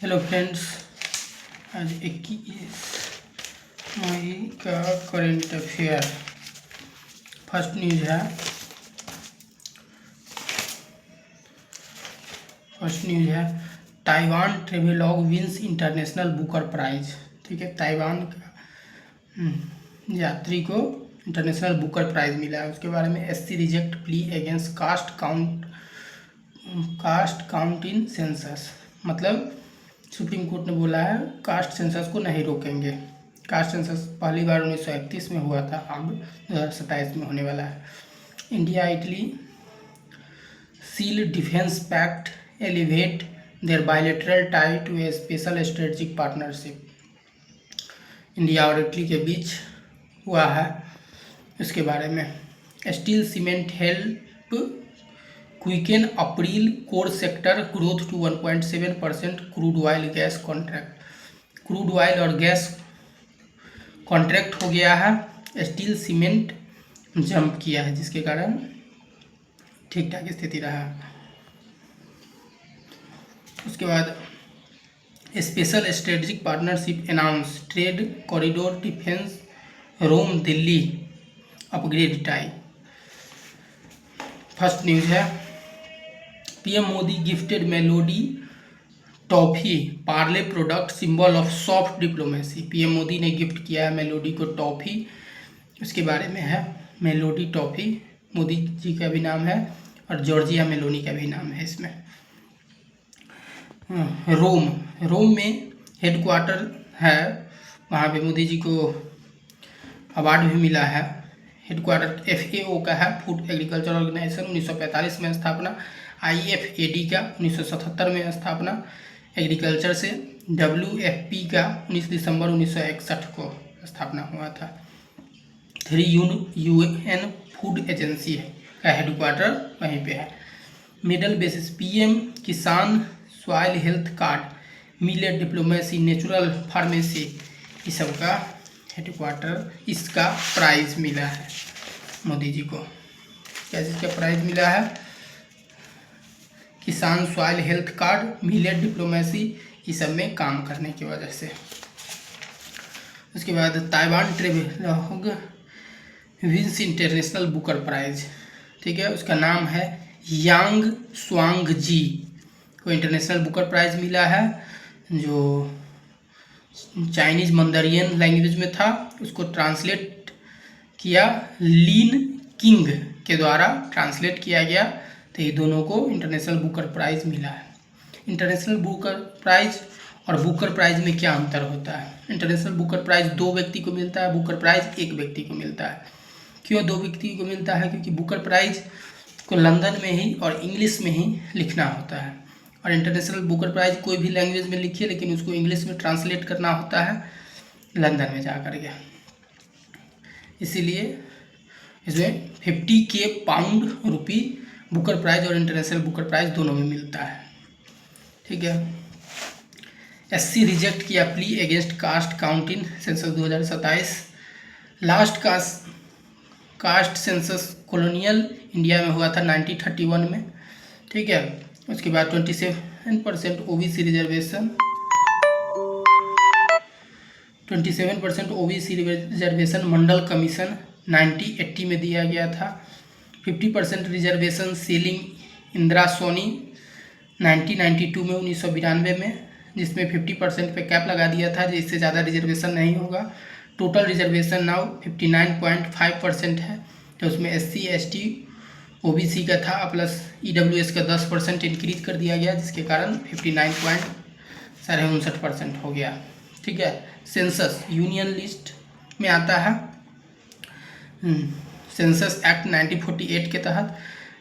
Hello friends, आज 21 मई का करेंट अफेयर फर्स्ट न्यूज़ है Taiwan travelogue wins international Booker prize. ठीक है, ताइवान का यात्री को इंटरनेशनल बुकर प्राइज मिला है। उसके बारे में SC reject plea against caste count in census. मतलब सुप्रीम कोर्ट ने बोला है कास्ट सेंसस को नहीं रोकेंगे। कास्ट सेंसस पहली बार 1931 में हुआ था, अब 2027 में होने वाला है। India Italy seal defence pact elevate their bilateral tie to a special strategic partnership. India और इटली के बीच हुआ है। इसके बारे में steel cement help quicken April core sector growth to 1.7% crude oil gas contract. Crude oil और gas contract हो गया है, स्टील सीमेंट जंप किया है, जिसके कारण ठीक ठाक स्थिति रहा। उसके बाद special strategic partnership announce trade corridor defence Rome Delhi upgrade tie. First news है PM Modi gifted Melody toffee Parle product symbol of soft diplomacy. PM Modi ने गिफ्ट किया है मेलोडी को टॉफ़ी। उसके बारे में है मेलोडी टॉफ़ी, मोदी जी का भी नाम है और जॉर्जिया मेलोनी का भी नाम है इसमें। रोम में हेडक्वार्टर है, वहाँ पे मोदी जी को अवार्ड भी मिला है। हेडक्वार्टर FAO का है, फूड एग्रीकल्चर ऑर्गेनाइजेशन, 1945 में स्थापना। IFAD का 1977 में स्थापना एग्रीकल्चर से। WFP का 19 दिसंबर 1961 को स्थापना हुआ था। 3 UN फूड एजेंसी का हेडक्वार्टर वहीं पे है। मिडल बेसिस PM किसान soil health card millet diplomacy natural pharmacy, इस सब का हेडक्वार्टर, इसका प्राइज़ मिला है मोदी जी को। क्या चीज़ का प्राइज़ मिला है? किसान soil health card, millet diplomacy, इस सब में काम करने की वजह से। उसके बाद Taiwan travelogue wins international Booker prize. ठीक है, उसका नाम है यांग स्वांग जी को इंटरनेशनल बुकर प्राइज मिला है, जो चाइनीज मंदारियन लैंग्वेज में था, उसको ट्रांसलेट किया लीन किंग के द्वारा ट्रांसलेट किया गया। तो ये दोनों को इंटरनेशनल बुकर प्राइज़ मिला है। इंटरनेशनल बुकर प्राइज़ और बुकर प्राइज़ में क्या अंतर होता है? इंटरनेशनल बुकर प्राइज़ 2 व्यक्ति को मिलता है, बुकर प्राइज़ 1 व्यक्ति को मिलता है। क्यों 2 व्यक्ति को मिलता है? क्योंकि बुकर प्राइज़ को लंदन में ही और इंग्लिश में ही लिखना होता है, और इंटरनेशनल बुकर प्राइज़ कोई भी लैंग्वेज में लिखिए, लेकिन उसको इंग्लिश में ट्रांसलेट करना होता है लंदन में जा कर के। इसीलिए इसमें 50K पाउंड रुपी बुकर प्राइज और इंटरनेशनल बुकर प्राइज दोनों में मिलता है। ठीक है, SC रिजेक्ट किया plea against caste count in census 2027। Last caste census colonial India में हुआ था 1931 में। ठीक है, उसके बाद 27% OBC रिजर्वेशन, 27% OBC रिजर्वेशन मंडल कमीशन 1980 में दिया गया था। 50% रिजर्वेशन सीलिंग इंदिरा सोनी 1992 में, 1992 में, जिसमें 50% पे कैप लगा दिया था, जिससे ज़्यादा रिजर्वेशन नहीं होगा। टोटल रिजर्वेशन नाउ 59.5% है, तो उसमें SC ST OBC का था प्लस EWS का 10% इंक्रीज कर दिया गया, जिसके कारण 59.59% हो गया। ठीक है, सेंसस यूनियन लिस्ट में आता है। सेंसस एक्ट 1948 के तहत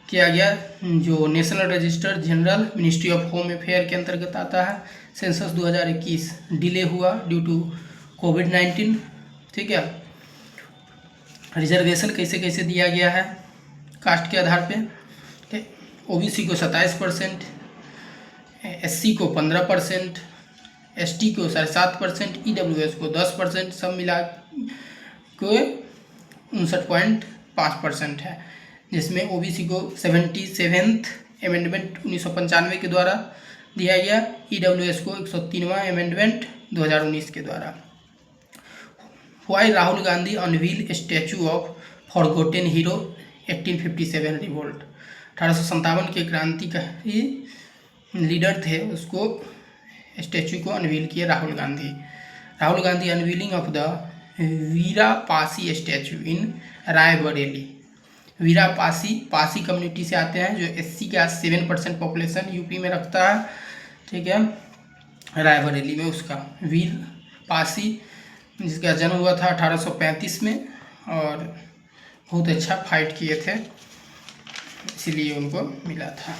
किया गया, जो national register general ministry of home affair के अंतर्गत आता है। सेंसस 2021 डिले हुआ ड्यू टू कोविड-19। ठीक है, रिजर्वेशन कैसे कैसे दिया गया है कास्ट के आधार पे। ठीक, OBC को 27%, SC को 15%, ST को 7.5%, EWS को 10%, सब मिला के 59.5% है, जिसमें OBC को 77th अमेंडमेंट 1995 के द्वारा दिया गया EWS को 103वां अमेंडमेंट 2019 के द्वारा। Why Rahul Gandhi unveil statue of forgotten hero 1857 revolt. 1857 के क्रांतिकारी लीडर थे, उसको स्टैचू को अनवील किए Rahul Gandhi. Rahul Gandhi unveiling of the Virapasi statue in Raebareli. Virapasi Pasi community से आते हैं, जो SC का 7% पॉपुलेशन यूपी में रखता है, ठीक है, रायबरेली में उसका वीर पासी, जिसका जन्म हुआ था 1835 में और बहुत अच्छा फाइट किए थे, इसीलिए उनको मिला था।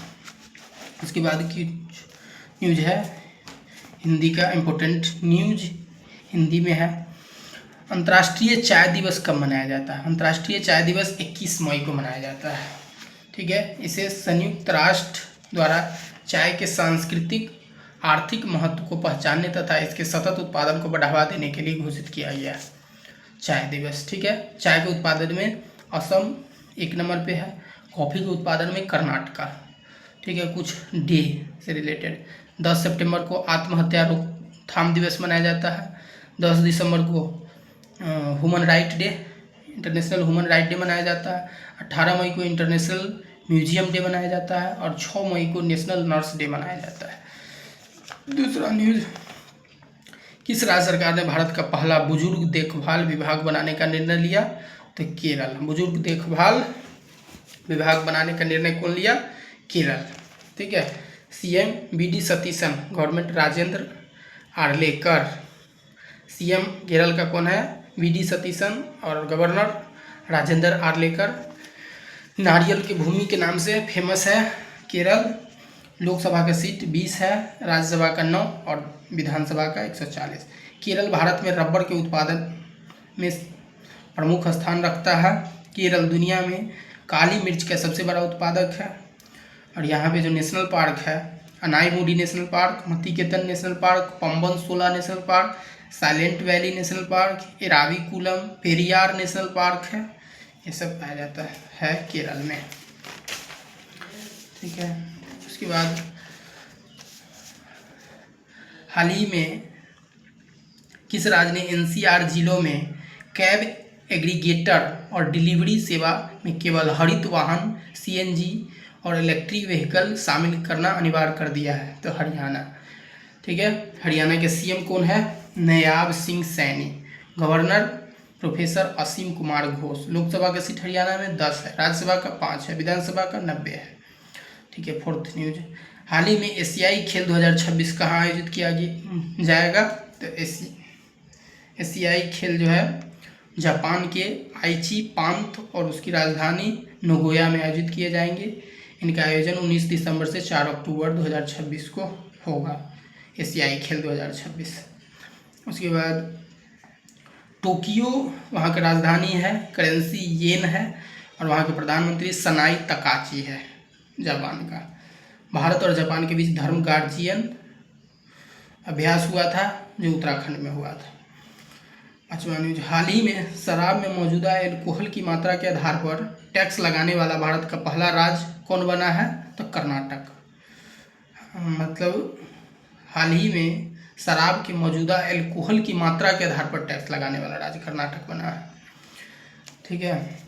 उसके बाद की न्यूज है हिंदी का इम्पोर्टेंट न्यूज, हिंदी में है। अंतर्राष्ट्रीय चाय दिवस कब मनाया जाता है? अंतर्राष्ट्रीय चाय दिवस 21 मई को मनाया जाता है, ठीक है। इसे संयुक्त राष्ट्र द्वारा चाय के सांस्कृतिक आर्थिक महत्व को पहचानने तथा इसके सतत उत्पादन को बढ़ावा देने के लिए घोषित किया गया चाय दिवस, ठीक है। चाय के उत्पादन में असम 1 नंबर पे है, कॉफ़ी के उत्पादन में कर्नाटका, ठीक है। कुछ डे से रिलेटेड 10 सितंबर को आत्महत्या रोकथाम दिवस मनाया जाता है। 10 दिसंबर को human right day, international human right day मनाया जाता है। 18 मई को इंटरनेशनल म्यूजियम डे मनाया जाता है और 6 मई को नेशनल नर्स डे मनाया जाता है। दूसरा न्यूज़, किस राज्य सरकार ने भारत का पहला बुजुर्ग देखभाल विभाग बनाने का निर्णय लिया? तो केरल। बुजुर्ग देखभाल विभाग बनाने का निर्णय कौन लिया? केरल, ठीक है। CM BD Satheesan, government Rajendra Arlekar. CM Kerala का कौन है? BD सतीशन और गवर्नर राजेंद्र आर्लेकर। नारियल की भूमि के नाम से फेमस है केरल। लोकसभा का सीट 20 है, राज्यसभा का 9 और विधानसभा का 140। केरल भारत में रबर के उत्पादन में प्रमुख स्थान रखता है। केरल दुनिया में काली मिर्च का सबसे बड़ा उत्पादक है। और यहाँ पे जो नेशनल पार्क है, Anaimudi national park, Mathikettan national park, Pamban Shola national park, Silent Valley national park, Eravikulam Periyar national park है, ये सब पाया जाता है केरल में, ठीक है। उसके बाद हाल ही में किस राज्य ने NCR जिलों में कैब एग्रीगेटर और डिलीवरी सेवा में केवल हरित वाहन CNG और इलेक्ट्रिक व्हीकल शामिल करना अनिवार्य कर दिया है? तो हरियाणा, ठीक है। हरियाणा के CM कौन है? नायाब सिंह सैनी। गवर्नर प्रोफेसर असीम कुमार घोष। लोकसभा का सीट हरियाणा में 10 है, राज्यसभा का 5 है, विधानसभा का 90 है, ठीक है। फोर्थ न्यूज, हाल ही में एशियाई खेल 2026 कहाँ आयोजित किया जाएगा? तो एशियाई खेल जो है जापान के आइची पांथ और उसकी राजधानी नगोया में आयोजित किए जाएंगे। इनका आयोजन 19 दिसंबर से 4 अक्टूबर 2026 को होगा, एशियाई खेल 2026। उसके बाद टोक्यो वहाँ की राजधानी है, करेंसी येन है और वहाँ के प्रधानमंत्री सनाई तकाची है जापान का। भारत और जापान के बीच धर्म गार्जियन अभ्यास हुआ था, जो उत्तराखंड में हुआ था। पांचवा न्यूज, हाल ही में शराब में मौजूदा एल्कोहल की मात्रा के आधार पर टैक्स लगाने वाला भारत का पहला राज्य कौन बना है? तो कर्नाटक। मतलब हाल ही में शराब के मौजूदा एल्कोहल की मात्रा के आधार पर टैक्स लगाने वाला राज्य कर्नाटक बना है, ठीक है।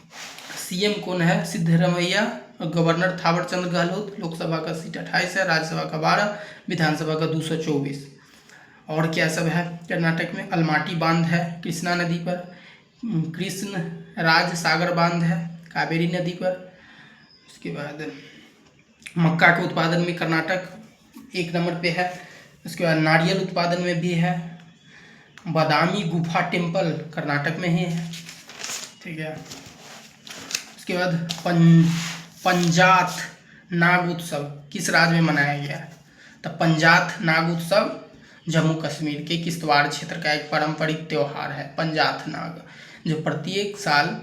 CM कौन है? सिद्धरमैया और गवर्नर थावरचंद गहलोत। लोकसभा का सीट 28 है, राज्यसभा का 12, विधानसभा का 224। और क्या सब है कर्नाटक में? अलमाटी बांध है कृष्णा नदी पर, कृष्ण राज सागर बांध है कावेरी नदी पर। उसके बाद मक्का के उत्पादन में कर्नाटक 1 नंबर पे है। उसके बाद नारियल उत्पादन में भी है। बादामी गुफा टेम्पल कर्नाटक में ही है, ठीक है। उसके बाद पंजाथ नाग उत्सव किस राज्य में मनाया गया? तो पंजाथ नाग उत्सव जम्मू कश्मीर के किश्तवाड़ क्षेत्र का एक पारंपरिक त्यौहार है, पंजाथ नाग, जो प्रत्येक साल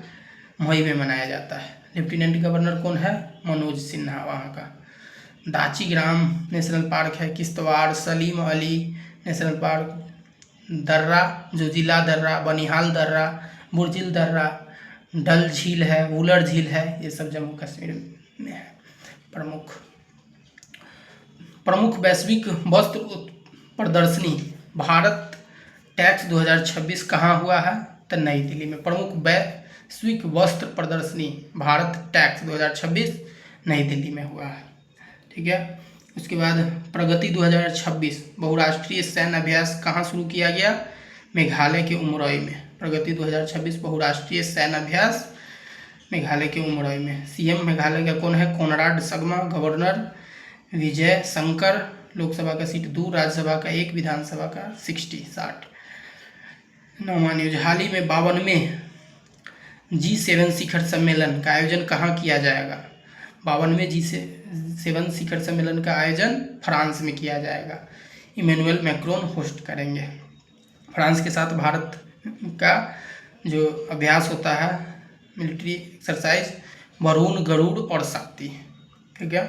मई में मनाया जाता है। लेफ्टिनेंट गवर्नर कौन है? मनोज सिन्हा वहाँ का। दाची ग्राम नेशनल पार्क है किश्तवाड़। सलीम अली नेशनल पार्क, दर्रा जोजिला दर्रा, बनिहाल दर्रा, बुर्जिल दर्रा, डल झील है, वुलर झील है, ये सब जम्मू कश्मीर में है प्रमुख। प्रमुख वैश्विक वस्त्र प्रदर्शनी भारत टैक्स 2026 कहाँ हुआ है? तो नई दिल्ली में। प्रमुख वैश्विक वस्त्र प्रदर्शनी भारत टैक्स 2026 नई दिल्ली में हुआ है। ठीक है। उसके बाद प्रगति 2026 बहुराष्ट्रीय सैन्य अभ्यास कहाँ शुरू किया गया? मेघालय के उमरोई में। प्रगति 2026 बहुराष्ट्रीय सैन्य अभ्यास मेघालय के उमरोई में। सीएम मेघालय का कौन है? कोनराड संगमा। गवर्नर विजय शंकर। लोकसभा का सीट 2, राज्यसभा का 1, विधानसभा का 60। नौवां न्यूज, हाल ही में 52वें G7 शिखर सम्मेलन का आयोजन कहाँ किया जाएगा? 52वें G7 शिखर सम्मेलन का आयोजन फ्रांस में किया जाएगा। इमैनुअल मैक्रोन होस्ट करेंगे। फ्रांस के साथ भारत का जो अभ्यास होता है मिलिट्री एक्सरसाइज, वरुण, गरुड़ और शक्ति। ठीक है।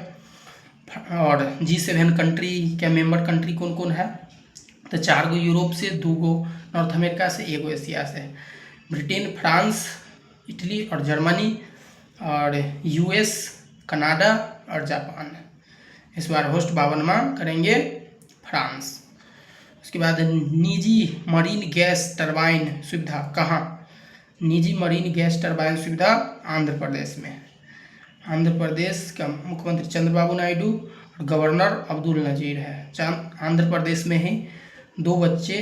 और G7 कंट्री के मेंबर कंट्री कौन कौन है? तो 4 गो यूरोप से, 2 गो नॉर्थ अमेरिका से, 1 गो एशिया से। ब्रिटेन, फ्रांस, इटली और जर्मनी, और यूएस, कनाडा और जापान। इस बार होस्ट 52वां करेंगे फ्रांस। उसके बाद निजी मरीन गैस टरबाइन सुविधा कहाँ? निजी मरीन गैस टरबाइन सुविधा आंध्र प्रदेश में। आंध्र प्रदेश का मुख्यमंत्री चंद्रबाबू नायडू और गवर्नर अब्दुल नजीर है। आंध्र प्रदेश में ही 2 बच्चे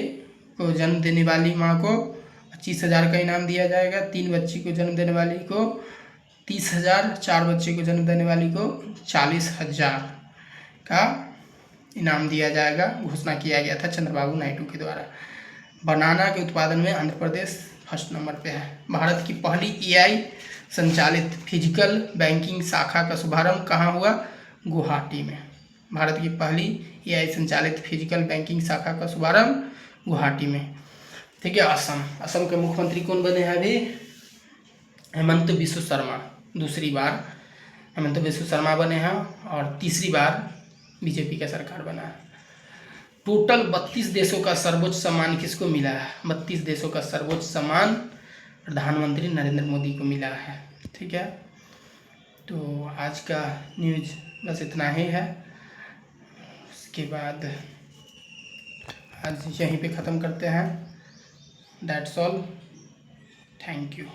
को जन्म देने वाली माँ को 25,000 का इनाम दिया जाएगा, 3 बच्ची को जन्म देने वाली को 30,000, 4 बच्चे को जन्म देने वाली को 40,000 का इनाम दिया जाएगा, घोषणा किया गया था चंद्रबाबू नायडू के द्वारा। बनाना के उत्पादन में आंध्र प्रदेश फर्स्ट नंबर पे है। भारत की पहली एआई संचालित फिजिकल बैंकिंग शाखा का शुभारंभ कहाँ हुआ? गुवाहाटी में। भारत की पहली एआई संचालित फिजिकल बैंकिंग शाखा का शुभारंभ गुवाहाटी में। ठीक है। असम के मुख्यमंत्री कौन बने हैं अभी? हेमंत बिस्व शर्मा। दूसरी बार हेमंत बिस्व शर्मा बने हैं और तीसरी बार बीजेपी का सरकार बना है। टोटल 32 देशों का सर्वोच्च सम्मान किसको मिला है? 32 देशों का सर्वोच्च सम्मान प्रधानमंत्री नरेंद्र मोदी को मिला है। ठीक है। तो आज का न्यूज बस इतना ही है। उसके बाद आज यहीं पे ख़त्म करते हैं। That's all. Thank you.